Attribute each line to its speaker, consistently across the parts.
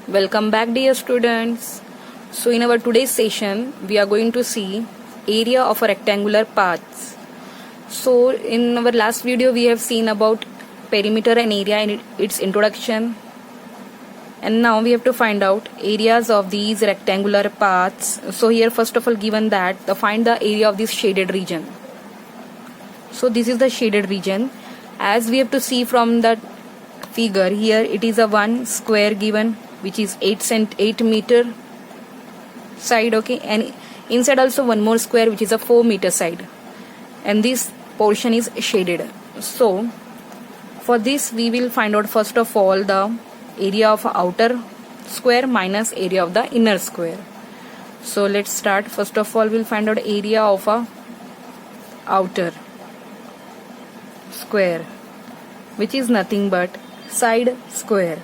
Speaker 1: Welcome back, dear students. So in our today's session we are going to see area of a rectangular path. So in our last video we have seen about perimeter and area in its introduction, and now we have to find out areas of these rectangular paths. So here first of all given that find the area of this shaded region. So this is the shaded region. As we have to see from the figure here, it is a one square given which is 8 meter side, okay, and inside also one more square which is a 4 meter side, and this portion is shaded. So for this we will find out first of all the area of outer square minus area of the inner square. So let's start. First of all we'll find out area of a outer square, which is nothing but side square.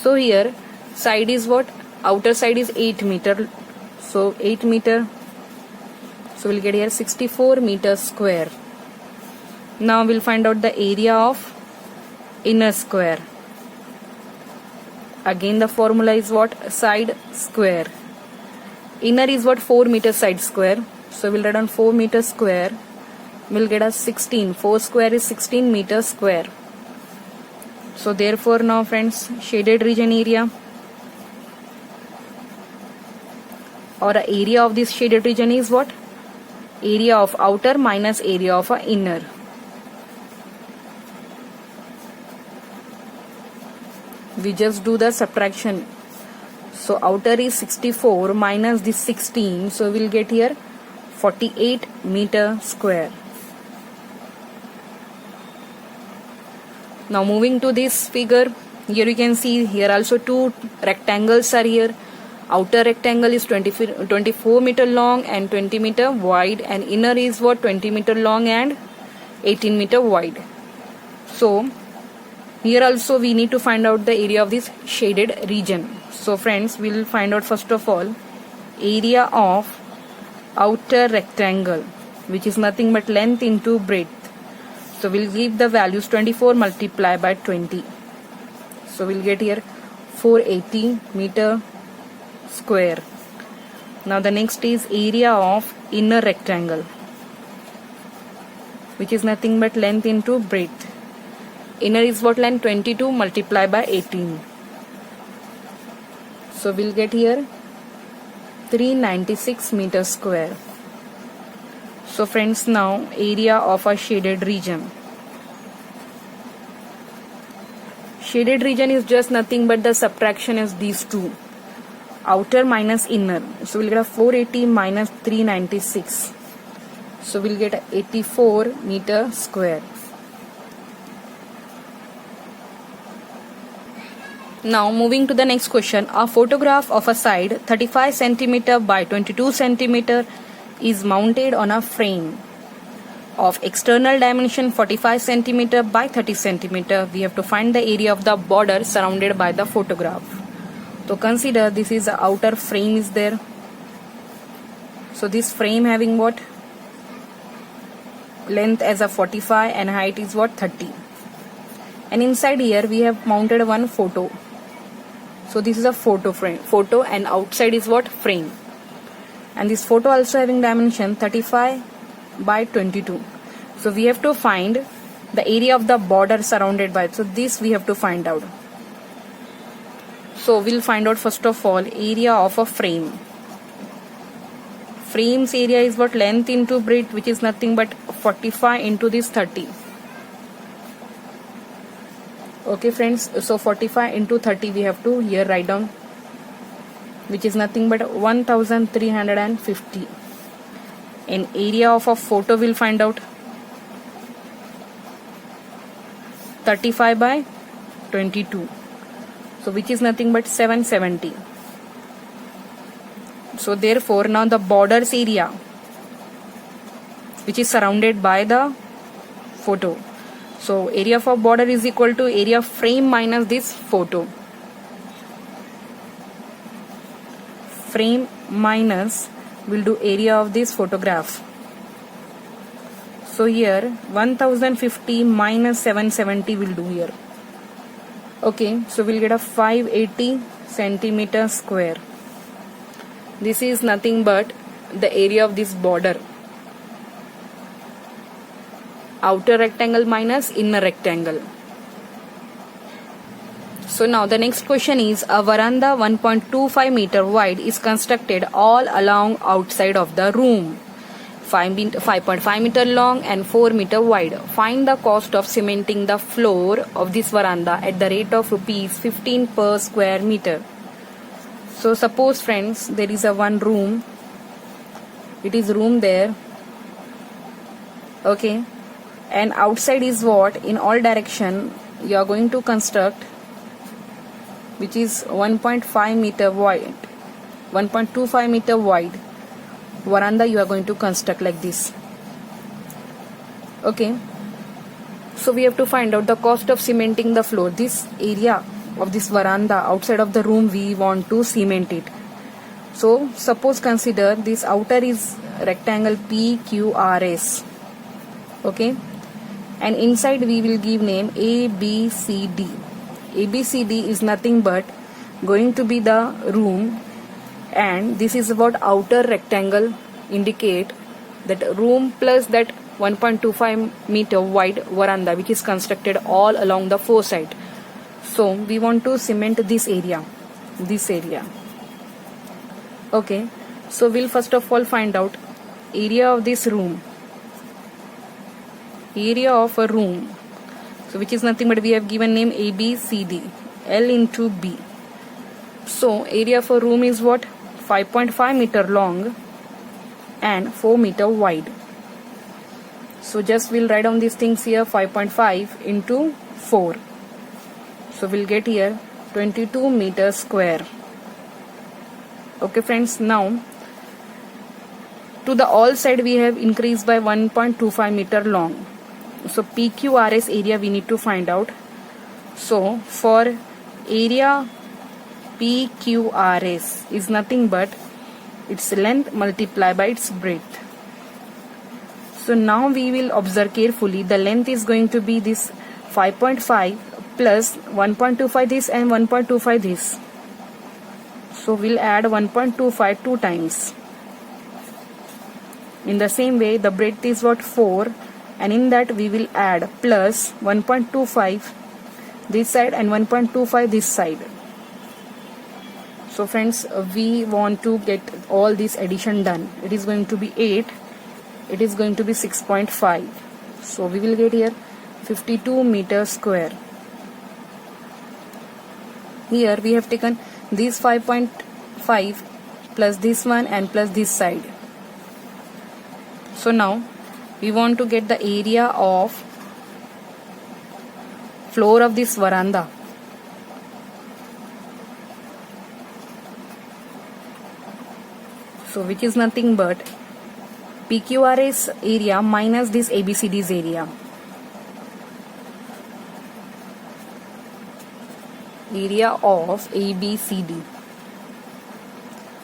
Speaker 1: So here side is what? Outer side is 8 meter. So 8 meter. So we'll get here 64 meters square. Now we'll find out the area of inner square. Again the formula is what? Side square. Inner is what? 4 meter side square. So we'll write on 4 meter square. We'll get a 16. 4 square is 16 meters square. So therefore now friends, shaded region area or area of this shaded region is what? Area of outer minus area of inner. We just do the subtraction. So outer is 64 minus this 16. So we'll get here 48 meter square. Now moving to this figure, here you can see here also two rectangles are here. Outer rectangle is 24 meter long and 20 meter wide, and inner is what? 20 meter long and 18 meter wide. So here also we need to find out the area of this shaded region. So friends, we will find out first of all area of outer rectangle, which is nothing but length into breadth. So we'll give the values 24 multiplied by 20. So we'll get here 480 meter square. Now the next is area of inner rectangle, which is nothing but length into breadth. Inner is what? Length 22 multiplied by 18. So we'll get here 396 meters square. So friends, now area of a shaded region. Shaded region is just nothing but the subtraction is these two, outer minus inner. So we'll get a 480 minus 396. So we'll get a 84 meter square. Now moving to the next question. A photograph of a side 35 cm by 22 cm is mounted on a frame of external dimension 45 cm by 30 cm. We have to find the area of the border surrounded by the photograph. So consider this is the outer frame is there. So this frame having what? Length as a 45 and height is what? 30. And inside here we have mounted one photo. So this is a photo frame. Photo, and outside is what? Frame. And this photo also having dimension 35 by 22. So we have to find the area of the border surrounded by it. So this we have to find out. So we'll find out first of all area of a frame. Frame's area is what? Length into breadth, which is nothing but 45 into this 30. Okay friends, so 45 into 30 we have to here write down, which is nothing but 1350. And area of a photo we'll find out 35 by 22. So which is nothing but 770. So therefore now the borders area, which is surrounded by the photo. So area of a border is equal to area of frame minus this photo. Frame minus, we'll do area of this photograph. So here 1050 minus 770 will do here. Okay, so we'll get a 580 centimeter square. This is nothing but the area of this border. Outer rectangle minus inner rectangle. So now the next question is, a veranda 1.25 meter wide is constructed all along outside of the room. 5.5 meter long and 4 meter wide. Find the cost of cementing the floor of this veranda at the rate of rupees 15 per square meter. So suppose friends, there is a one room. It is room there. Okay. And outside is what? In all direction you are going to construct, which is 1.5 meter wide, 1.25 meter wide veranda you are going to construct like this. Okay, so we have to find out the cost of cementing the floor. This area of this veranda outside of the room, we want to cement it. So suppose consider this outer is rectangle PQRS. Okay, and inside we will give name ABCD. ABCD is nothing but going to be the room, and this is about outer rectangle, indicate that room plus that 1.25 meter wide veranda which is constructed all along the four side. So we want to cement this area. Okay, so we'll first of all find out area of this room, area of a room. So which is nothing but we have given name ABCD, L into B. So area for room is what? 5.5 meter long and 4 meter wide. So just we'll write down these things here, 5.5 into 4. So we'll get here 22 meters square. Okay friends, now to the all side we have increased by 1.25 meter long. So PQRS area we need to find out. So for area PQRS is nothing but its length multiplied by its breadth. So now we will observe carefully. The length is going to be this 5.5 plus 1.25 this and 1.25 this. So we'll add 1.25 two times. In the same way, the breadth is what? 4, and in that we will add plus 1.25 this side and 1.25 this side. So friends, we want to get all this addition done. It is going to be 8. It is going to be 6.5. So we will get here 52 meters square. Here we have taken this 5.5 plus this one and plus this side. So now we want to get the area of floor of this veranda. So which is nothing but PQRS area minus this ABCD's area. Area of ABCD.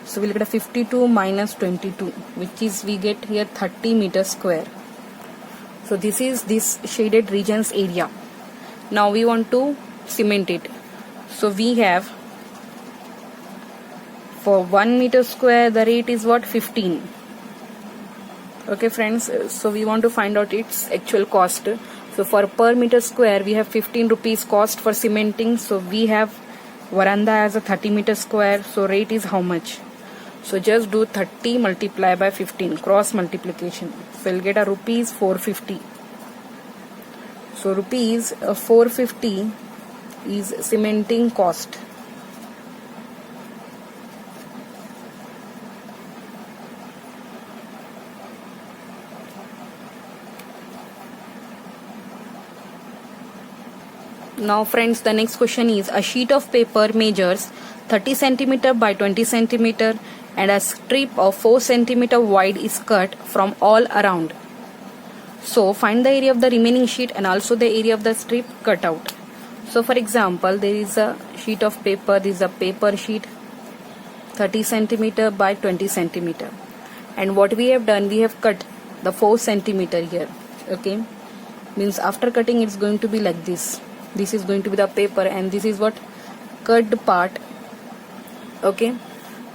Speaker 1: So we'll get a 52 minus 22, which is we get here 30 meters square. So this is this shaded region's area. Now we want to cement it. So we have for 1 meter square the rate is what? 15. Okay friends, so we want to find out its actual cost. So for per meter square we have 15 rupees cost for cementing. So we have veranda as a 30 meter square. So rate is how much? So just do 30 multiply by 15, cross multiplication. So you'll get a rupees 450. So rupees 450 is cementing cost. Now friends, the next question is, a sheet of paper measures 30 cm by 20 cm and a strip of 4 cm wide is cut from all around. So find the area of the remaining sheet and also the area of the strip cut out. So for example, there is a sheet of paper, this is a paper sheet 30 cm by 20 cm, and what we have done, we have cut the 4 cm here. Okay, means after cutting it's going to be like this. This is going to be the paper, and this is what cut part. Okay,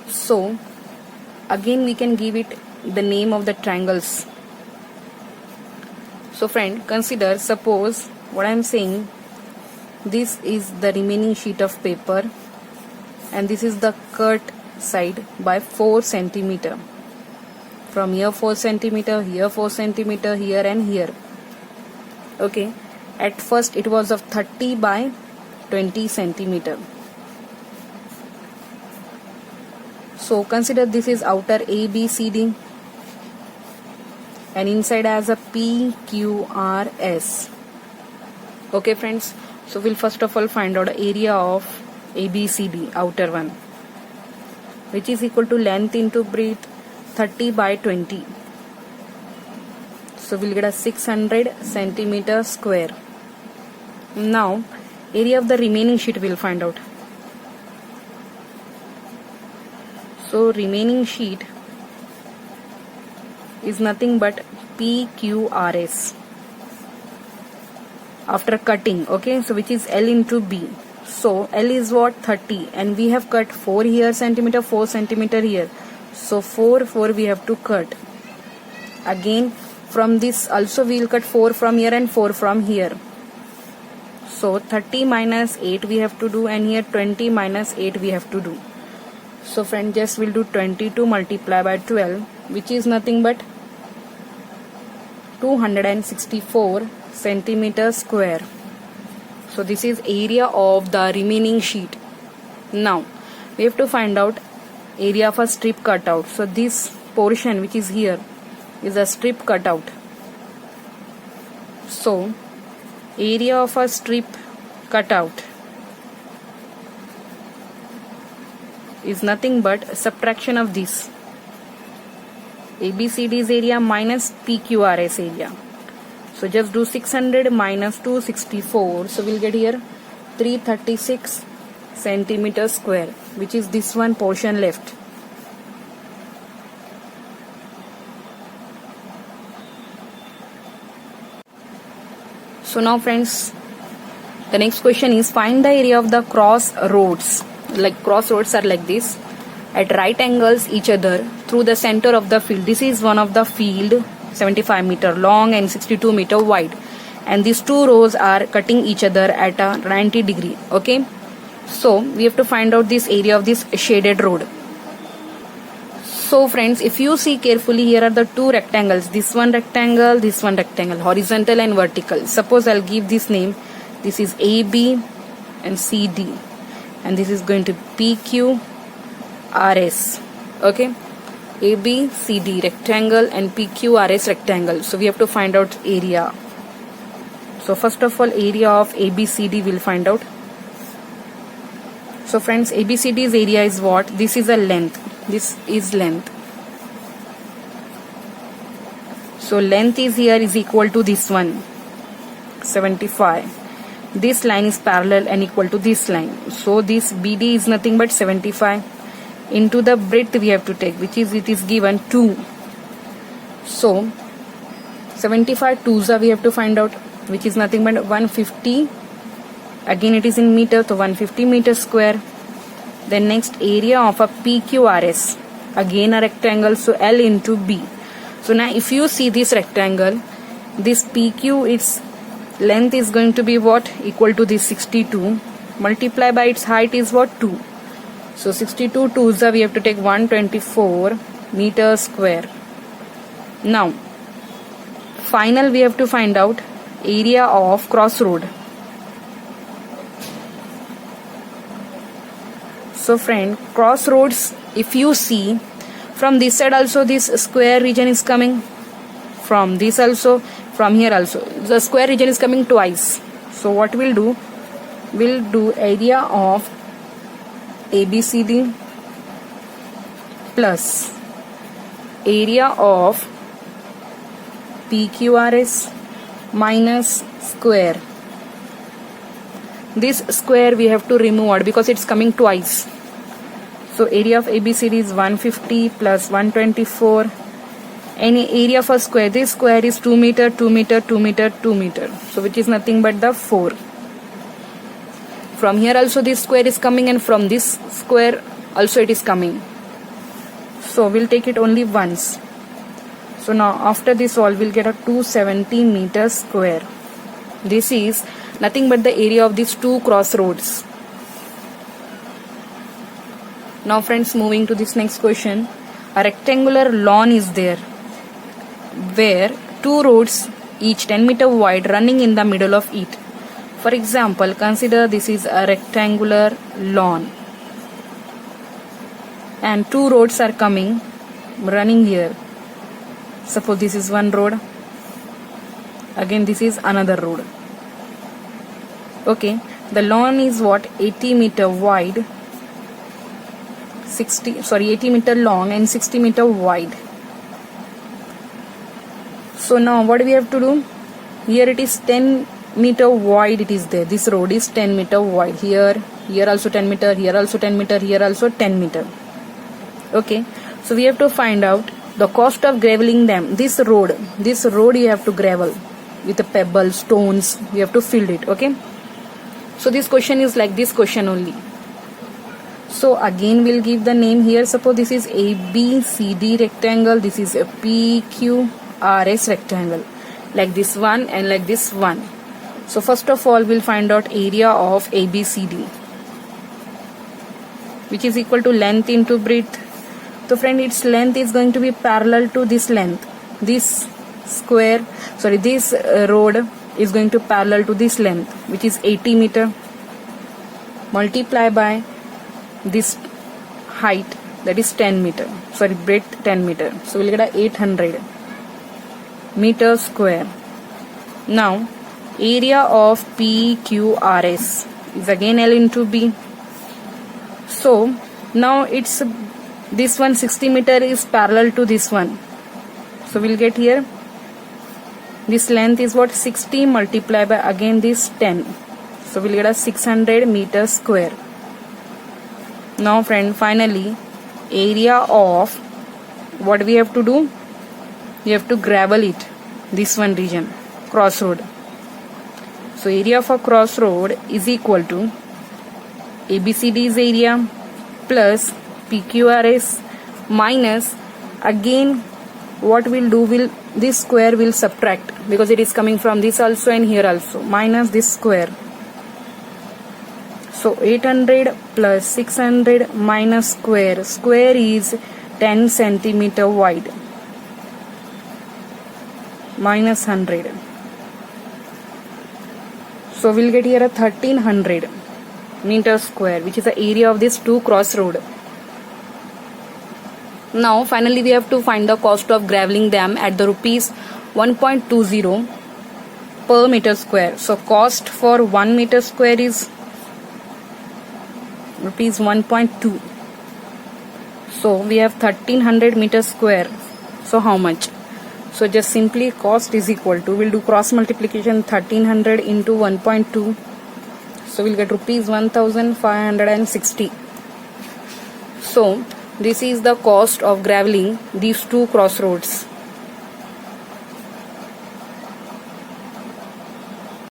Speaker 1: so again we can give it the name of the triangles. So friend, consider, suppose what I am saying, this is the remaining sheet of paper and this is the cut side by 4 centimeter. From here 4 centimeter, here 4 centimeter, here and here. Okay, at first it was of 30 by 20 centimeter. So consider this is outer ABCD and inside as a PQRS. Okay friends, so we'll first of all find out area of ABCD, outer one, which is equal to length into breadth 30 by 20. So we'll get a 600 centimeter square. Now area of the remaining sheet we'll find out. So remaining sheet is nothing but PQRS after cutting. Okay, so which is L into B. So L is what? 30, and we have cut 4 here centimeter, 4 centimeter here. So 4 we have to cut. Again from this also we will cut 4 from here and 4 from here. So 30 minus 8 we have to do, and here 20 minus 8 we have to do. So friend, just we'll do 22 multiplied by 12, which is nothing but 264 centimeter square. So this is area of the remaining sheet. Now we have to find out area of a strip cutout. So this portion which is here is a strip cutout. So area of a strip cutout is nothing but subtraction of this ABCD's area minus PQRS area. So just do 600 minus 264. So we'll get here 336 centimeter square, which is this one portion left. So now friends, the next question is find the area of the cross roads. Like cross roads are like this at right angles each other through the center of the field. This is one of the field, 75 meter long and 62 meter wide, and these two rows are cutting each other at a 90 degree. Okay, so we have to find out this area of this shaded road. So friends, if you see carefully, here are the two rectangles, this one rectangle, horizontal and vertical. Suppose I'll give this name. This is AB and CD, and this is going to PQRS. Okay, ABCD rectangle and PQRS rectangle. So we have to find out area. So first of all, area of ABCD we'll find out. So friends, ABCD's area is what? This is a length. This is length. So length is here is equal to this one, 75. This line is parallel and equal to this line. So this BD is nothing but 75 into the breadth we have to take, which is, it is given 2. So 75 twos we have to find out, which is nothing but 150. Again it is in meter, so 150 meter square. Then next, area of a PQRS, again a rectangle, so L into B. So now if you see this rectangle, this PQ, its length is going to be what? Equal to this 62 multiplied by its height is what? 2. So 62 twos we have to take 124 meter square. Now final we have to find out area of crossroad. So friend, crossroads, if you see from this side also this square region is coming, from this also, from here also the square region is coming twice. So what we'll do area of ABCD plus area of PQRS minus square. This square we have to remove out because it's coming twice. So area of ABCD is 150 plus 124. Any area for square, this square is 2 meter, 2 meter, 2 meter, 2 meter. So which is nothing but the 4. from here also this square is coming, and from this square also it is coming. So we'll take it only once. So now after this all we'll get a 270 meters square. This is nothing but the area of these two crossroads. Now friends, moving to this next question. A rectangular lawn is there where two roads each 10 meter wide running in the middle of it. For example, consider this is a rectangular lawn and two roads are coming running here. Suppose this is one road, again this is another road. Okay, the lawn is what, 80 meter wide, 80 meter long and 60 meter wide. So now what we have to do, here it is 10 meter wide, it is there, this road is 10 meter wide, here also 10 meter, here also 10 meter, here also 10 meter. Okay, so we have to find out the cost of graveling them. This road you have to gravel with the pebbles, stones, you have to fill it. Okay, so this question is like this question only. So again we'll give the name here. Suppose this is ABCD rectangle, this is a PQRS rectangle, like this one and like this one. So first of all we'll find out area of ABCD, which is equal to length into breadth. So friend, its length is going to be parallel to this length. This road is going to parallel to this length, which is 80 meter, multiply by this height, that is 10 meter, breadth 10 meter. So we'll get a 800 meter square. Now area of PQRS is again L into B. So now it's this one 60 meter is parallel to this one. So we'll get here this length is what, 60 multiplied by again this 10. So we'll get a 600 meter square. Now friend, finally area of, what we have to do, you have to gravel it, this one region, crossroad. So area for crossroad is equal to ABCD's area plus PQRS minus, again what we'll do, this square will subtract because it is coming from this also and here also, minus this square. So 800 plus 600 minus square is 10 centimeter wide, minus 100. So we'll get here a 1300 meter square, which is the area of this two crossroad. Now finally we have to find the cost of graveling them at the rupees 1.20 per meter square. So cost for 1 meter square is rupees 1.2. So we have 1300 meter square. So how much? So just simply cost is equal to, we'll do cross multiplication, 1300 into 1.2. So we'll get rupees 1560. So this is the cost of graveling these two crossroads.